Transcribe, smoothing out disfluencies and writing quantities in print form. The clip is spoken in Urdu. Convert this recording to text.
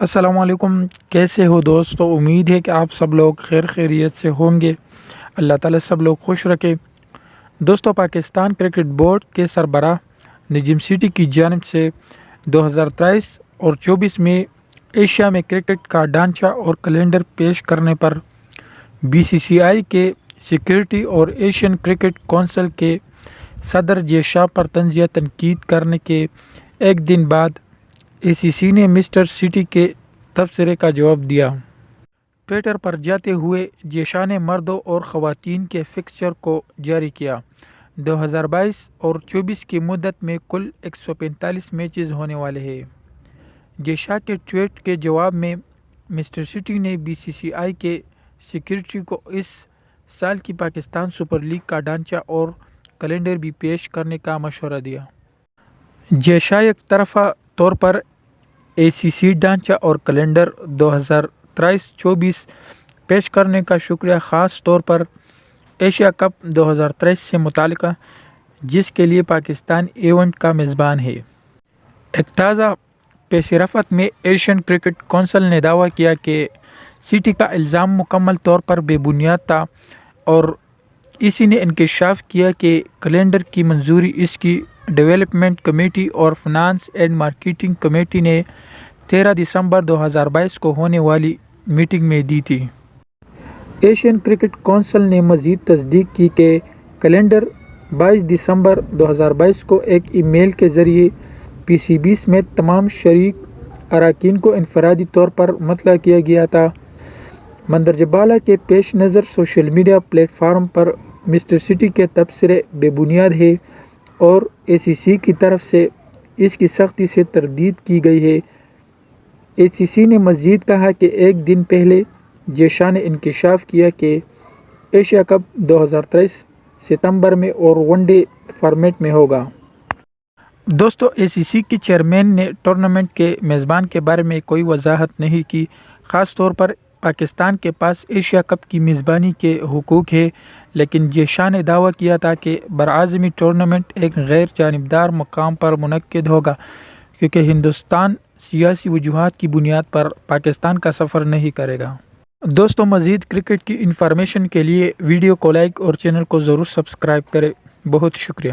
السلام علیکم، کیسے ہو دوستو؟ امید ہے کہ آپ سب لوگ خیر خیریت سے ہوں گے۔ اللہ تعالیٰ سب لوگ خوش رکھے۔ دوستو، پاکستان کرکٹ بورڈ کے سربراہ نجم سیٹھی کی جانب سے 2023 اور 24 میں ایشیا میں کرکٹ کا ڈھانچہ اور کیلنڈر پیش کرنے پر BCCI کے سیکریٹری اور ایشین کرکٹ کونسل کے صدر جے شاہ پر تنزیہ تنقید کرنے کے ایک دن بعد ACC نے مسٹر سیٹھی کے تبصرے کا جواب دیا۔ ٹویٹر پر جاتے ہوئے جے شاہ نے مردوں اور خواتین کے فکسچر کو جاری کیا۔ 2022 اور 24 کی مدت میں کل 145 میچز ہونے والے ہیں۔ جے شاہ کے ٹویٹ کے جواب میں مسٹر سیٹھی نے BCCI کے سیکریٹری کو اس سال کی پاکستان سپر لیگ کا ڈھانچہ اور کیلنڈر بھی پیش کرنے کا مشورہ دیا۔ جے شاہ یک طرفہ طور پر ACC ڈھانچہ اور کیلنڈر 2023-24 پیش کرنے کا شکریہ، خاص طور پر ایشیا کپ 2023 سے متعلقہ، جس کے لیے پاکستان ایونٹ کا میزبان ہے۔ ایک تازہ پیش رفت میں ایشین کرکٹ کونسل نے دعویٰ کیا کہ سیٹھی کا الزام مکمل طور پر بے بنیاد تھا اور اسی نے انکشاف کیا کہ کیلنڈر کی منظوری اس کی ڈیولپمنٹ کمیٹی اور فنانس اینڈ مارکیٹنگ کمیٹی نے 13 دسمبر 2022 کو ہونے والی میٹنگ میں دی تھی۔ ایشین کرکٹ کونسل نے مزید تصدیق کی کہ کیلنڈر 22 دسمبر 2022 کو ایک ای میل کے ذریعے PCB سمیت تمام شریک اراکین کو انفرادی طور پر مطلع کیا گیا تھا۔ مندرجہ بالا کے پیش نظر سوشل میڈیا پلیٹ فارم پر مسٹر سیٹھی کے تبصرے بے بنیاد ہے اور ACC کی طرف سے اس کی سختی سے تردید کی گئی ہے۔ ACC نے مزید کہا کہ ایک دن پہلے جے شاہ نے انکشاف کیا کہ ایشیا کپ 2023 ستمبر میں اور ون ڈے فارمیٹ میں ہوگا۔ دوستو، ACC کے چیئرمین نے ٹورنامنٹ کے میزبان کے بارے میں کوئی وضاحت نہیں کی۔ خاص طور پر پاکستان کے پاس ایشیا کپ کی میزبانی کے حقوق ہے، لیکن جے شاہ نے دعویٰ کیا تھا کہ براعظمی ٹورنامنٹ ایک غیر جانبدار مقام پر منعقد ہوگا کیونکہ ہندوستان سیاسی وجوہات کی بنیاد پر پاکستان کا سفر نہیں کرے گا۔ دوستو، مزید کرکٹ کی انفارمیشن کے لیے ویڈیو کو لائک اور چینل کو ضرور سبسکرائب کریں۔ بہت شکریہ۔